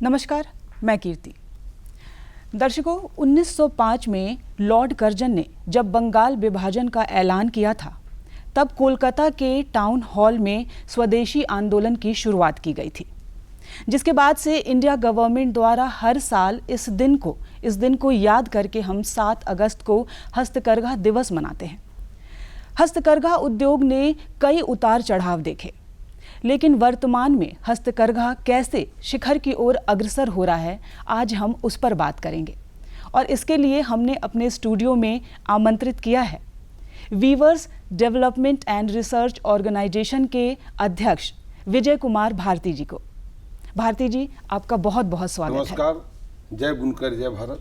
नमस्कार, मैं कीर्ति। दर्शकों, 1905 में लॉर्ड कर्जन ने जब बंगाल विभाजन का ऐलान किया था, तब कोलकाता के टाउन हॉल में स्वदेशी आंदोलन की शुरुआत की गई थी, जिसके बाद से इंडिया गवर्नमेंट द्वारा हर साल इस दिन को याद करके हम 7 अगस्त को हस्तकरघा दिवस मनाते हैं। हस्तकरघा उद्योग ने कई उतार चढ़ाव देखे, लेकिन वर्तमान में हस्तकरघा कैसे शिखर की ओर अग्रसर हो रहा है, आज हम उस पर बात करेंगे। और इसके लिए हमने अपने स्टूडियो में आमंत्रित किया है weavers development and research organisation के अध्यक्ष विजय कुमार भारती जी को। भारती जी, आपका बहुत बहुत स्वागत है। नमस्कार, जय बुनकर, जय भारत।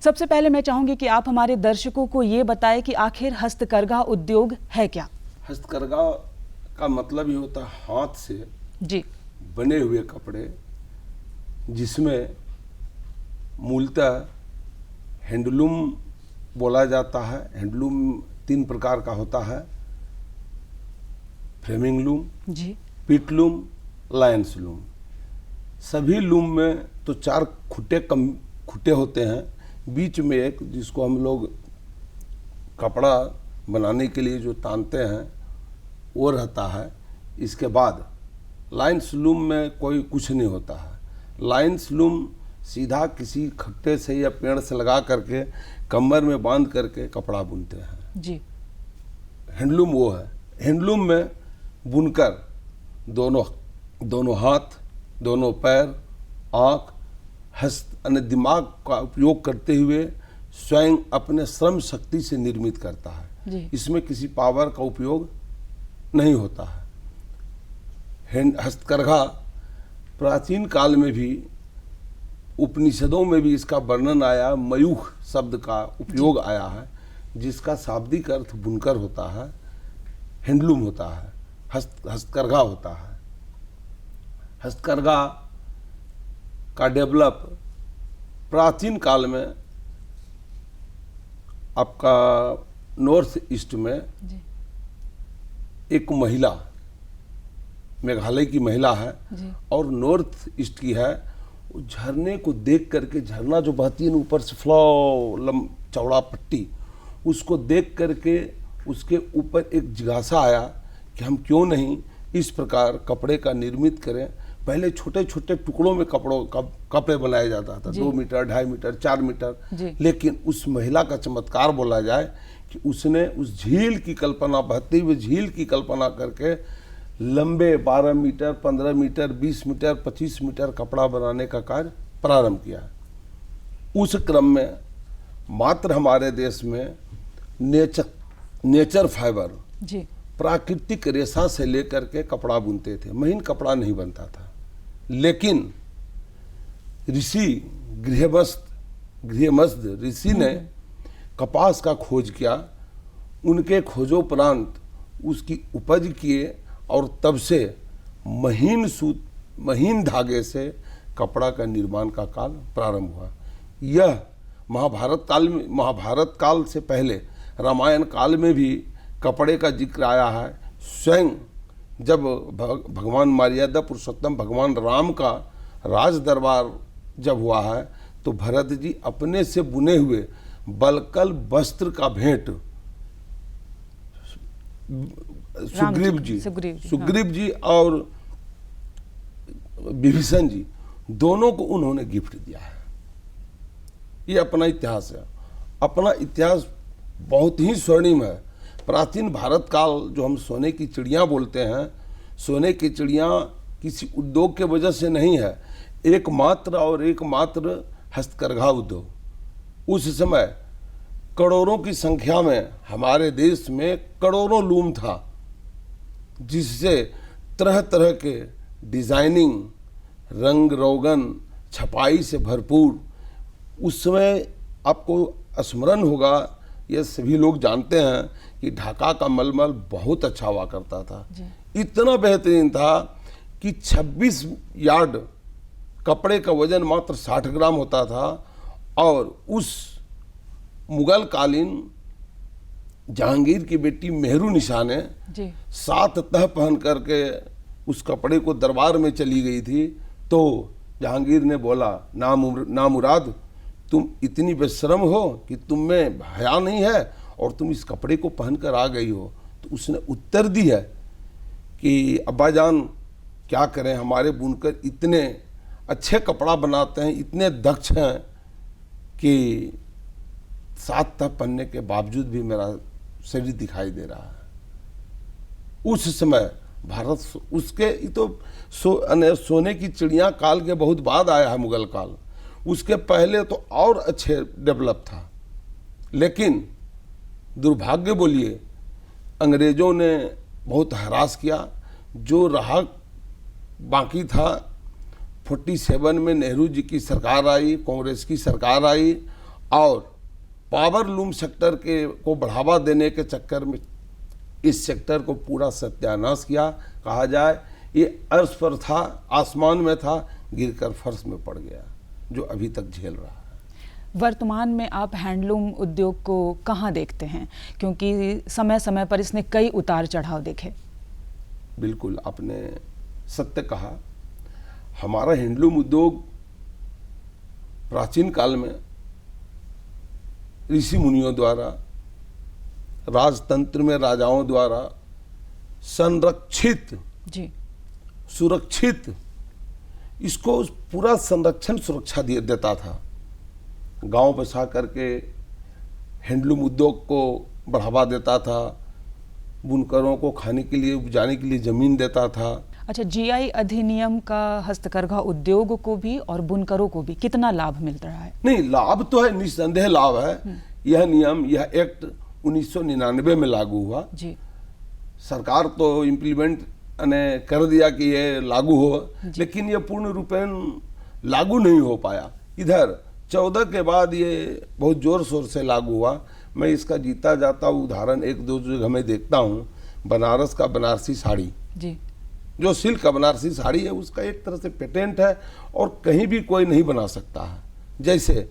सबसे पहले मैं चाहूंगी कि आप हमारे दर्शकों को ये बताएं कि आखिर हस्तकरघा उद्योग है क्या। हस्तकरघा का मतलब ये होता है हाथ से जी बने हुए कपड़े, जिसमें मूलतः हैंडलूम बोला जाता है। हैंडलूम 3 प्रकार का होता है, फ्रेमिंग लूम, जी, पीट लूम, लायंस लूम। सभी लूम में तो 4 खुटे होते हैं, बीच में एक जिसको हम लोग कपड़ा बनाने के लिए जो तानते हैं वो रहता है। इसके बाद लाइन्स लूम में कोई कुछ नहीं होता है। लाइन्स लूम सीधा किसी खट्टे से या पेड़ से लगा करके कमर में बांध करके कपड़ा बुनते हैं। जी। हैंडलूम वो है। हैंडलूम में बुनकर दोनों हाथ, दोनों पैर, आँख, हस्त यानी दिमाग का उपयोग करते हुए स्वयं अपने श्रम शक्ति से निर्मित करता है। इसमें किसी पावर का उपयोग नहीं होता है। हस्तकरघा प्राचीन काल में भी, उपनिषदों में भी इसका वर्णन आया, मयूख शब्द का उपयोग आया है, जिसका शाब्दिक अर्थ बुनकर होता है, हैंडलूम होता है, हस्तकरघा होता है। हस्तकरघा का डेवलप प्राचीन काल में आपका नॉर्थ ईस्ट में एक महिला, मेघालय की महिला है और नॉर्थ ईस्ट की है, झरने को देख करके, झरना जो बहती है ऊपर से फ्लो चौड़ा पट्टी, उसको देख करके उसके ऊपर एक जिज्ञासा आया कि हम क्यों नहीं इस प्रकार कपड़े का निर्मित करें। पहले छोटे छोटे टुकड़ों में कपड़े बनाया जाता था, 2 मीटर, 2.5 मीटर, 4 मीटर। लेकिन उस महिला का चमत्कार बोला जाए कि उसने उस झील की कल्पना, बहती हुई झील की कल्पना करके लंबे 12 मीटर, 15 मीटर, 20 मीटर, 25 मीटर कपड़ा बनाने का कार्य प्रारंभ किया। उस क्रम में मात्र हमारे देश में नेचर फाइबर, प्राकृतिक रेशा से लेकर के कपड़ा बुनते थे। महीन कपड़ा नहीं बनता था। लेकिन ऋषि गृहमस्थ ऋषि ने कपास का खोज किया। उनके खोजोपरांत उसकी उपज किए और तब से महीन धागे से कपड़ा का निर्माण का काल प्रारंभ हुआ। यह महाभारत काल से पहले रामायण काल में भी कपड़े का जिक्र आया है। स्वयं जब भगवान मर्यादा पुरुषोत्तम भगवान राम का राज दरबार जब हुआ है, तो भरत जी अपने से बुने हुए बलकल वस्त्र का भेंट सुग्रीव जी और विभीषण जी दोनों को उन्होंने गिफ्ट दिया है। ये अपना इतिहास है। अपना इतिहास बहुत ही स्वर्णिम है। प्राचीन भारत काल जो हम सोने की चिड़िया बोलते हैं, सोने की चिड़िया किसी उद्योग के वजह से नहीं है, एकमात्र हस्तकरघा उद्योग। उस समय करोड़ों की संख्या में हमारे देश में करोड़ों लूम था, जिससे तरह तरह के डिजाइनिंग, रंग रोगन, छपाई से भरपूर। उस समय आपको स्मरण होगा, ये सभी लोग जानते हैं कि ढाका का मलमल बहुत अच्छा हुआ करता था। इतना बेहतरीन था कि 26 यार्ड कपड़े का वजन मात्र 60 ग्राम होता था। और उस मुगल कालीन जहांगीर की बेटी मेहरू निशा ने 7 तह पहन करके उस कपड़े को दरबार में चली गई थी। तो जहांगीर ने बोला, नामुराद, तुम इतनी बेशरम हो कि तुम में हया नहीं है और तुम इस कपड़े को पहनकर आ गई हो। तो उसने उत्तर दी है कि अब्बाजान क्या करें, हमारे बुनकर इतने अच्छे कपड़ा बनाते हैं, इतने दक्ष हैं कि 7 तह पहनने के बावजूद भी मेरा शरीर दिखाई दे रहा है। उस समय भारत उसके तो सोने की चिड़िया काल के बहुत बाद आया है मुगल काल, उसके पहले तो और अच्छे डेवलप था। लेकिन दुर्भाग्य बोलिए, अंग्रेजों ने बहुत हरास किया। जो रहा बाकी था, 47 में नेहरू जी की सरकार आई, कांग्रेस की सरकार आई और पावर लूम सेक्टर को बढ़ावा देने के चक्कर में इस सेक्टर को पूरा सत्यानाश किया। कहा जाए ये अर्श पर था, आसमान में था, गिरकर फर्श में पड़ गया, जो अभी तक झेल रहा है। वर्तमान में आप हैंडलूम उद्योग को कहाँ देखते हैं, क्योंकि समय समय पर इसने कई उतार चढ़ाव देखे? बिल्कुल, आपने सत्य कहा। हमारा हैंडलूम उद्योग प्राचीन काल में ऋषि मुनियों द्वारा, राजतंत्र में राजाओं द्वारा संरक्षित, जी, सुरक्षित, इसको पूरा संरक्षण सुरक्षा देता था। गांव बसा करके हैंडलूम उद्योग को बढ़ावा देता था, बुनकरों को खाने के लिए, उपजाने के लिए जमीन देता था। अच्छा, जीआई अधिनियम का हस्तकरघा उद्योग को भी और बुनकरों को भी कितना लाभ मिल रहा है? नहीं, लाभ तो है, निस्संदेह लाभ है। यह नियम, यह एक्ट 1999 में लागू हुआ। जी। सरकार तो इम्प्लीमेंट कर दिया कि ये लागू हो, लेकिन ये पूर्ण रूपेण लागू नहीं हो पाया। इधर 14 के बाद ये बहुत जोर शोर से लागू हुआ। मैं इसका जीता जाता उदाहरण एक दो जगह मैं देखता हूँ। बनारस का बनारसी साड़ी, जी, जो सिल्क का बनारसी साड़ी है, उसका एक तरह से पेटेंट है और कहीं भी कोई नहीं बना सकता है। जैसे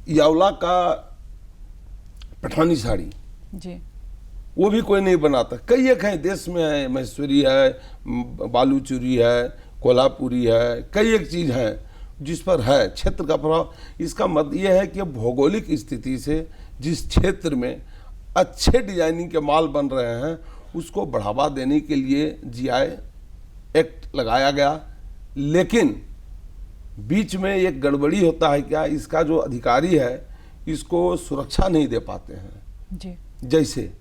यावला का पठानी साड़ी, जी, वो भी कोई नहीं बनाता। कई एक है देश में, है महेश्वरी है, बालूचूरी है, कोल्हापुरी है, कई एक चीज़ है जिस पर है क्षेत्र का प्रभाव। इसका मतलब यह है कि भौगोलिक स्थिति से जिस क्षेत्र में अच्छे डिजाइनिंग के माल बन रहे हैं, उसको बढ़ावा देने के लिए जीआई एक्ट लगाया गया। लेकिन बीच में एक गड़बड़ी होता है, क्या इसका जो अधिकारी है इसको सुरक्षा नहीं दे पाते हैं। जी। जैसे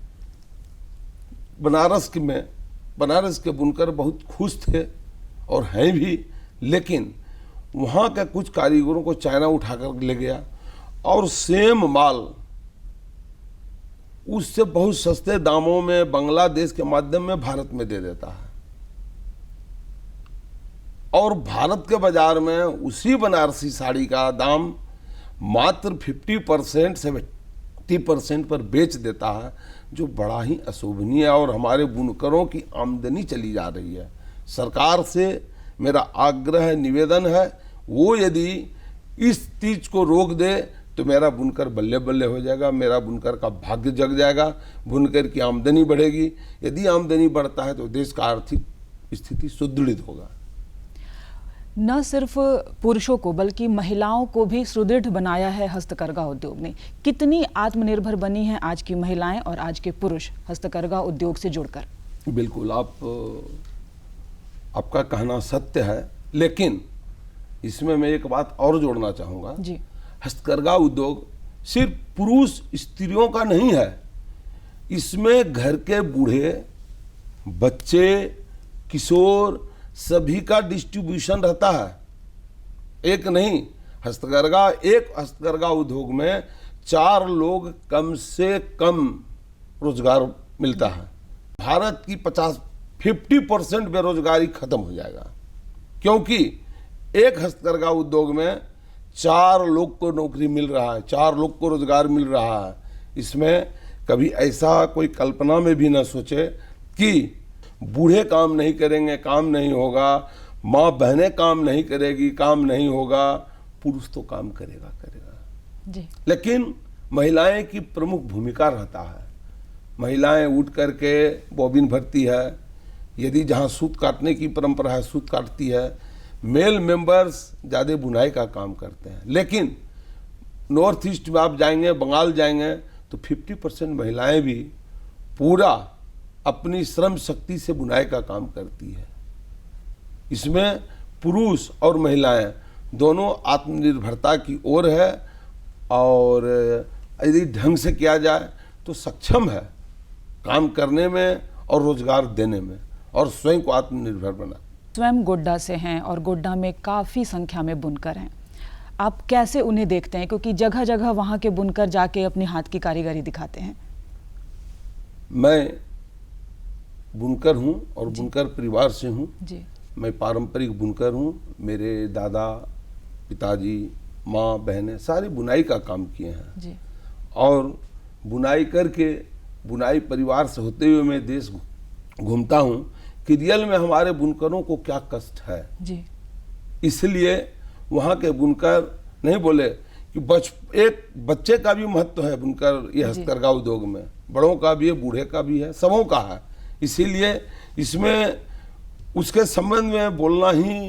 बनारस के बुनकर बहुत खुश थे और हैं भी, लेकिन वहाँ के कुछ कारीगरों को चाइना उठाकर ले गया और सेम माल उससे बहुत सस्ते दामों में बांग्लादेश के माध्यम में भारत में दे देता है। और भारत के बाजार में उसी बनारसी साड़ी का दाम मात्र 50% 70% पर बेच देता है, जो बड़ा ही अशोभनीय है और हमारे बुनकरों की आमदनी चली जा रही है। सरकार से मेरा आग्रह है, निवेदन है, वो यदि इस चीज को रोक दे तो मेरा बुनकर बल्ले बल्ले हो जाएगा, मेरा बुनकर का भाग्य जग जाएगा, बुनकर की आमदनी बढ़ेगी। यदि आमदनी बढ़ता है तो देश का आर्थिक स्थिति सुदृढ़ होगा। न सिर्फ पुरुषों को बल्कि महिलाओं को भी सुदृढ़ बनाया है हस्तकरघा उद्योग ने। कितनी आत्मनिर्भर बनी हैं आज की महिलाएं और आज के पुरुष हस्तकरघा उद्योग से जुड़कर? बिल्कुल, आपका कहना सत्य है, लेकिन इसमें मैं एक बात और जोड़ना चाहूँगा जी। हस्तकरघा उद्योग सिर्फ पुरुष स्त्रियों का नहीं है, इसमें घर के बूढ़े, बच्चे, किशोर सभी का डिस्ट्रीब्यूशन रहता है। एक नहीं, एक हस्तकरघा उद्योग में 4 लोग कम से कम रोजगार मिलता है। भारत की 50% बेरोजगारी खत्म हो जाएगा, क्योंकि एक हस्तकरघा उद्योग में 4 लोग को नौकरी मिल रहा है, 4 लोग को रोजगार मिल रहा है। इसमें कभी ऐसा कोई कल्पना में भी न सोचे कि बूढ़े काम नहीं करेंगे, काम नहीं होगा, माँ बहनें काम नहीं करेगी, काम नहीं होगा, पुरुष तो काम करेगा जी। लेकिन महिलाएं की प्रमुख भूमिका रहता है। महिलाएं उठ करके बॉबिन भरती है, यदि जहाँ सूत काटने की परंपरा है सूत काटती है, मेल मेंबर्स ज़्यादा बुनाई का काम करते हैं, लेकिन नॉर्थ ईस्ट में आप जाएंगे, बंगाल जाएंगे तो 50% महिलाएं भी पूरा अपनी श्रम शक्ति से बुनाई का काम करती है। इसमें पुरुष और महिलाएं दोनों आत्मनिर्भरता की ओर है, और यदि ढंग से किया जाए तो सक्षम है काम करने में और रोजगार देने में, और स्वयं को आत्मनिर्भर बना। स्वयं गोड्डा से हैं और गोड्डा में काफ़ी संख्या में बुनकर हैं, आप कैसे उन्हें देखते हैं, क्योंकि जगह जगह वहाँ के बुनकर जाके अपनी हाथ की कारीगरी दिखाते हैं? मैं बुनकर हूँ और बुनकर परिवार से हूँ जी। मैं पारंपरिक बुनकर हूँ। मेरे दादा, पिताजी, माँ, बहनें सारी बुनाई का काम किए हैं जी। और बुनाई करके, बुनाई परिवार से होते हुए मैं देश घूमता हूँ कि रियल में हमारे बुनकरों को क्या कष्ट है जी। इसलिए वहाँ के बुनकर नहीं बोले कि एक बच्चे का भी महत्व है बुनकर, ये हस्तकरघा उद्योग में बड़ों का भी है, बूढ़े का भी है, सबों का है। इसीलिए इसमें उसके संबंध में बोलना ही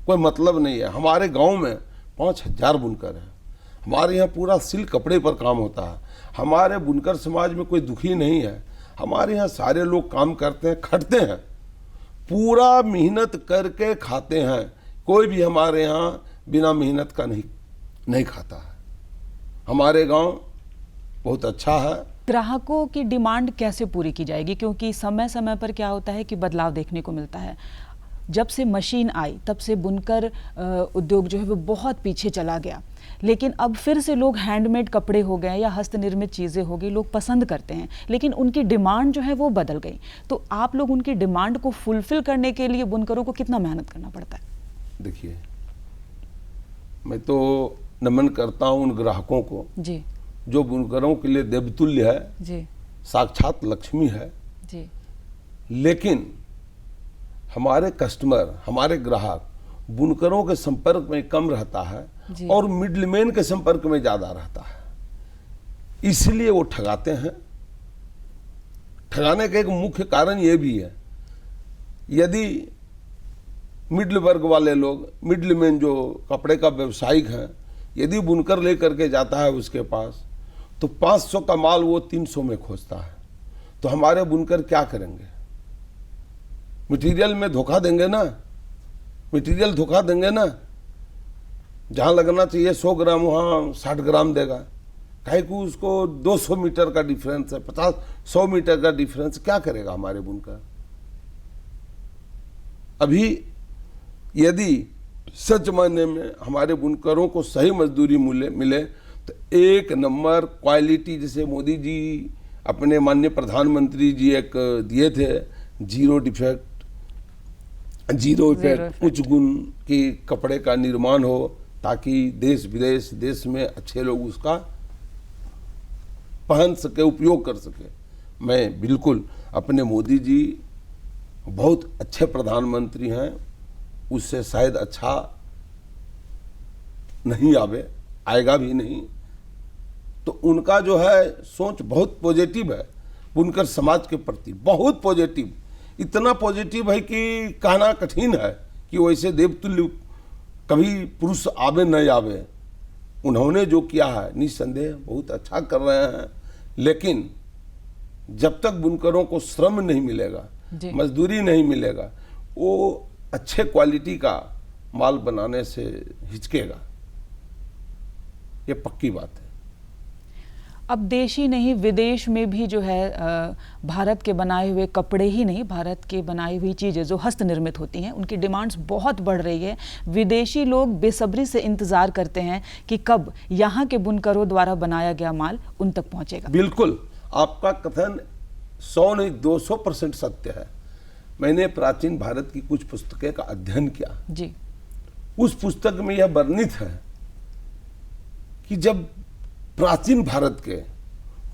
कोई मतलब नहीं है। हमारे गांव में 5000 बुनकर हैं। हमारे यहाँ पूरा सिल्क कपड़े पर काम होता है। हमारे बुनकर समाज में कोई दुखी नहीं है। हमारे यहाँ सारे लोग काम करते हैं, खटते हैं, पूरा मेहनत करके खाते हैं। कोई भी हमारे यहाँ बिना मेहनत का नहीं खाता है। हमारे गांव बहुत अच्छा है। ग्राहकों की डिमांड कैसे पूरी की जाएगी, क्योंकि समय समय पर क्या होता है कि बदलाव देखने को मिलता है। जब से मशीन आई तब से बुनकर उद्योग जो है वो बहुत पीछे चला गया, लेकिन अब फिर से लोग हैंडमेड कपड़े हो गए या हस्तनिर्मित चीज़ें हो गई, लोग पसंद करते हैं, लेकिन उनकी डिमांड जो है वो बदल गई। तो आप लोग उनकी डिमांड को फुलफिल करने के लिए बुनकरों को कितना मेहनत करना पड़ता है? देखिए, मैं तो नमन करता हूँ उन ग्राहकों को जी, जो बुनकरों के लिए देवतुल्य है जी, साक्षात लक्ष्मी है। जी, लेकिन हमारे कस्टमर, हमारे ग्राहक बुनकरों के संपर्क में कम रहता है और मिडलमैन के संपर्क में ज़्यादा रहता है, इसलिए वो ठगाते हैं। ठगाने का एक मुख्य कारण ये भी है, यदि मिडिल वर्ग वाले लोग, मिडलमैन जो कपड़े का व्यवसायिक है, यदि बुनकर लेकर के जाता है उसके पास तो 500 का माल वो 300 में खोजता है, तो हमारे बुनकर क्या करेंगे? मटेरियल में धोखा देंगे ना, मटेरियल धोखा देंगे ना। जहाँ लगना चाहिए 100 ग्राम वहाँ 60 ग्राम देगा। काहे को उसको 200 मीटर का डिफरेंस है, 50-100 मीटर का डिफरेंस, क्या करेगा हमारे बुनकर? अभी यदि सच मायने में हमारे बुनकरों को सही मजदूरी मूल्य मिले तो एक नंबर क्वालिटी, जैसे मोदी जी अपने माननीय प्रधानमंत्री जी एक दिए थे, जीरो डिफेक्ट, जीरो इफेक्ट, उच्च गुण के कपड़े का निर्माण हो, ताकि देश विदेश, देश में अच्छे लोग उसका पहन सके, उपयोग कर सके। मैं बिल्कुल अपने मोदी जी बहुत अच्छे प्रधानमंत्री हैं, उससे शायद अच्छा नहीं आएगा भी नहीं। तो उनका जो है सोच बहुत पॉजिटिव है बुनकर समाज के प्रति, बहुत पॉजिटिव, इतना पॉजिटिव है कि कहना कठिन है कि वैसे देवतुल्य कभी पुरुष आवे न आवे। उन्होंने जो किया है निस्संदेह बहुत अच्छा कर रहे हैं, लेकिन जब तक बुनकरों को श्रम नहीं मिलेगा, मजदूरी नहीं मिलेगा, वो अच्छे क्वालिटी का माल बनाने से हिचकेगा, ये पक्की बात है। अब देश ही नहीं विदेश में भी जो है भारत के बनाए हुए कपड़े ही नहीं, भारत के बनाई हुई चीज़ें जो हस्त निर्मित होती हैं उनकी डिमांड्स बहुत बढ़ रही है। विदेशी लोग बेसब्री से इंतज़ार करते हैं कि कब यहाँ के बुनकरों द्वारा बनाया गया माल उन तक पहुँचेगा। बिल्कुल, आपका कथन 100 नहीं 200% सत्य है। मैंने प्राचीन भारत की कुछ पुस्तकें का अध्ययन किया जी। उस पुस्तक में यह वर्णित है कि जब प्राचीन भारत के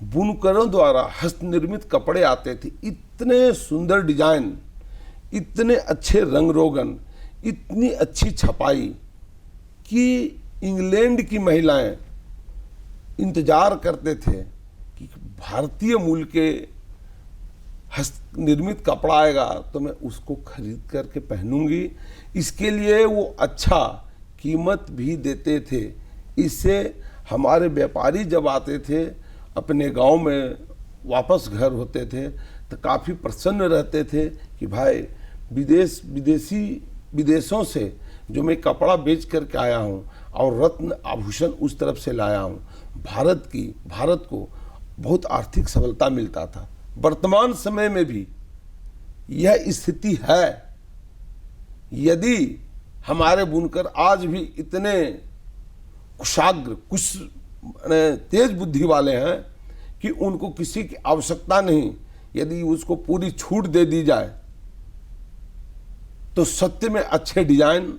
बुनकरों द्वारा हस्तनिर्मित कपड़े आते थे, इतने सुंदर डिजाइन, इतने अच्छे रंग रोगन, इतनी अच्छी छपाई कि इंग्लैंड की महिलाएं इंतजार करते थे कि भारतीय मूल के हस्त निर्मित कपड़ा आएगा तो मैं उसको खरीद करके पहनूंगी। इसके लिए वो अच्छा कीमत भी देते थे। इससे हमारे व्यापारी जब आते थे अपने गांव में वापस घर होते थे तो काफ़ी प्रसन्न रहते थे कि भाई विदेशों से जो मैं कपड़ा बेच करके आया हूँ और रत्न आभूषण उस तरफ से लाया हूँ, भारत को बहुत आर्थिक सबलता मिलता था। वर्तमान समय में भी यह स्थिति है। यदि हमारे बुनकर आज भी इतने कुशाग्र तेज बुद्धि वाले हैं कि उनको किसी की आवश्यकता नहीं, यदि उसको पूरी छूट दे दी जाए तो सत्य में अच्छे डिजाइन,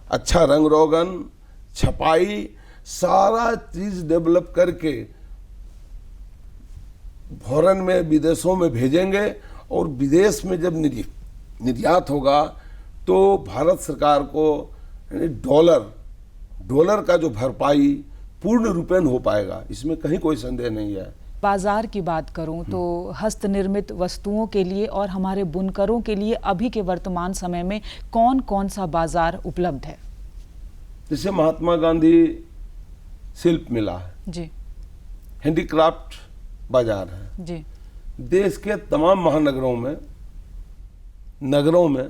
अच्छा रंग रोगन, छपाई, सारा चीज डेवलप करके फॉरेन में विदेशों में भेजेंगे और विदेश में जब निर्यात होगा तो भारत सरकार को डॉलर का जो भरपाई पूर्ण रूपेण हो पाएगा, इसमें कहीं कोई संदेह नहीं है। बाजार की बात करूं तो हस्त निर्मित वस्तुओं के लिए और हमारे बुनकरों के लिए अभी के वर्तमान समय में कौन कौन सा बाजार उपलब्ध है? जैसे महात्मा गांधी शिल्प मेला है जी, हैंडीक्राफ्ट बाजार है जी, देश के तमाम महानगरों में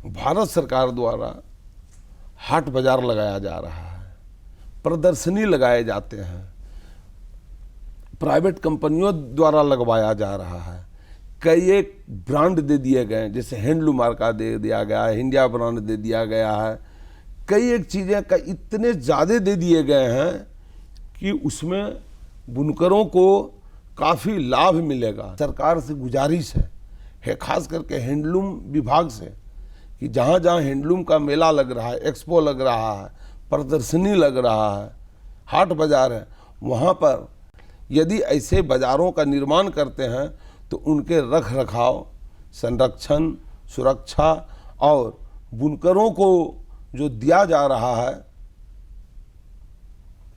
भारत सरकार द्वारा हाट बाजार लगाया जा रहा है, प्रदर्शनी लगाए जाते हैं, प्राइवेट कंपनियों द्वारा लगवाया जा रहा है। कई एक ब्रांड दे दिए गए, जैसे हैंडलूम मार्का दे दिया गया है, इंडिया ब्रांड दे दिया गया है, कई एक चीज़ें का इतने ज़्यादा दे दिए गए हैं कि उसमें बुनकरों को काफ़ी लाभ मिलेगा। सरकार से गुजारिश है खास करके हैंडलूम विभाग से कि जहाँ जहाँ हैंडलूम का मेला लग रहा है, एक्सपो लग रहा है, प्रदर्शनी लग रहा है, हाट बाजार है, वहाँ पर यदि ऐसे बाज़ारों का निर्माण करते हैं तो उनके रख रखाव, संरक्षण, सुरक्षा और बुनकरों को जो दिया जा रहा है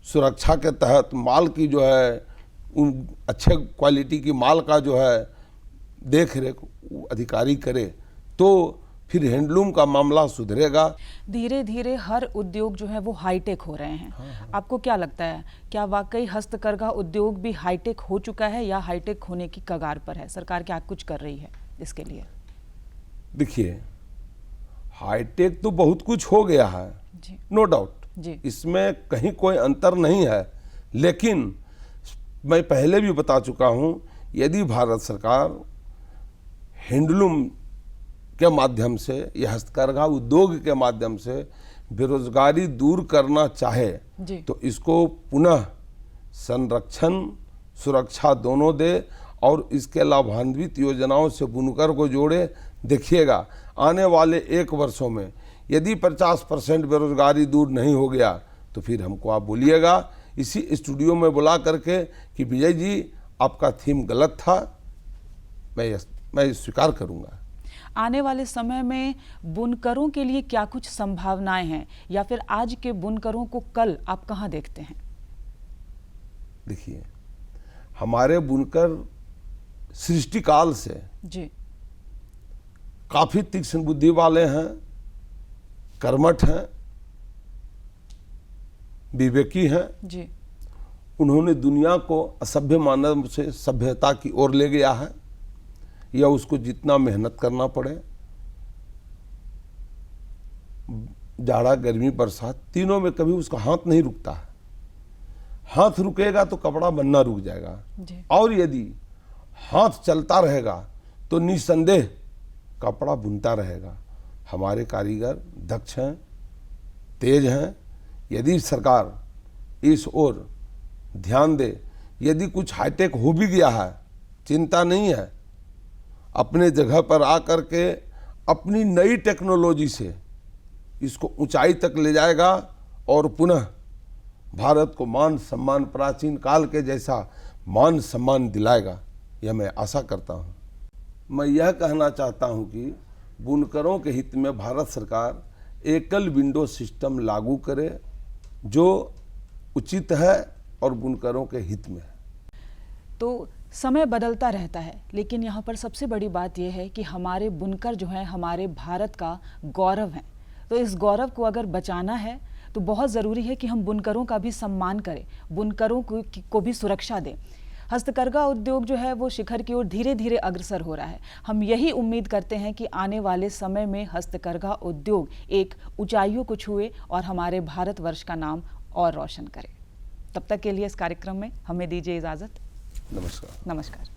सुरक्षा के तहत माल की जो है उन अच्छे क्वालिटी की माल का जो है देख रेख अधिकारी करे तो फिर हैंडलूम का मामला सुधरेगा। धीरे धीरे हर उद्योग जो है वो हाईटेक हो रहे हैं। हाँ। आपको क्या लगता है, क्या वाकई हस्तकरघा उद्योग भी हाईटेक हो चुका है या हाईटेक होने की कगार पर है? सरकार क्या कुछ कर रही है इसके लिए? देखिए, हाईटेक तो बहुत कुछ हो गया है, नो डाउट, इसमें कहीं कोई अंतर नहीं है, लेकिन मैं पहले भी बता चुका हूं, यदि भारत सरकार हैंडलूम के माध्यम से या हस्तकरघा उद्योग के माध्यम से बेरोजगारी दूर करना चाहे तो इसको पुनः संरक्षण सुरक्षा दोनों दे और इसके लाभान्वित योजनाओं से बुनकर को जोड़े। देखिएगा आने वाले 1 वर्षों में यदि 50% बेरोजगारी दूर नहीं हो गया तो फिर हमको आप बोलिएगा इसी स्टूडियो में बुला करके कि विजय जी आपका थीम गलत था, मैं स्वीकार करूंगा। आने वाले समय में बुनकरों के लिए क्या कुछ संभावनाएं हैं या फिर आज के बुनकरों को कल आप कहां देखते हैं? देखिए, हमारे बुनकर सृष्टिकाल से जी काफी तीक्ष्ण बुद्धि वाले हैं, कर्मठ हैं, विवेकी हैं जी। उन्होंने दुनिया को असभ्य मानव से सभ्यता की ओर ले गया है, या उसको जितना मेहनत करना पड़े, जाड़ा गर्मी बरसात तीनों में कभी उसका हाथ नहीं रुकता है। हाथ रुकेगा तो कपड़ा बनना रुक जाएगा और यदि हाथ चलता रहेगा तो निसंदेह कपड़ा बुनता रहेगा। हमारे कारीगर दक्ष हैं, तेज हैं। यदि सरकार इस ओर ध्यान दे, यदि कुछ हाईटेक हो भी गया है चिंता नहीं है, अपने जगह पर आकर के अपनी नई टेक्नोलॉजी से इसको ऊंचाई तक ले जाएगा और पुनः भारत को मान सम्मान प्राचीन काल के जैसा मान सम्मान दिलाएगा, यह मैं आशा करता हूं। मैं यह कहना चाहता हूं कि बुनकरों के हित में भारत सरकार एकल विंडो सिस्टम लागू करे जो उचित है और बुनकरों के हित में है। तो समय बदलता रहता है, लेकिन यहाँ पर सबसे बड़ी बात यह है कि हमारे बुनकर जो हैं हमारे भारत का गौरव हैं। तो इस गौरव को अगर बचाना है तो बहुत ज़रूरी है कि हम बुनकरों का भी सम्मान करें, बुनकरों को भी सुरक्षा दें। हस्तकरघा उद्योग जो है वो शिखर की ओर धीरे धीरे अग्रसर हो रहा है। हम यही उम्मीद करते हैं कि आने वाले समय में हस्तकरघा उद्योग एक ऊंचाइयों को छुए और हमारे भारतवर्ष का नाम और रोशन करे। तब तक के लिए इस कार्यक्रम में हमें दीजिए इजाज़त। नमस्कार। नमस्कार।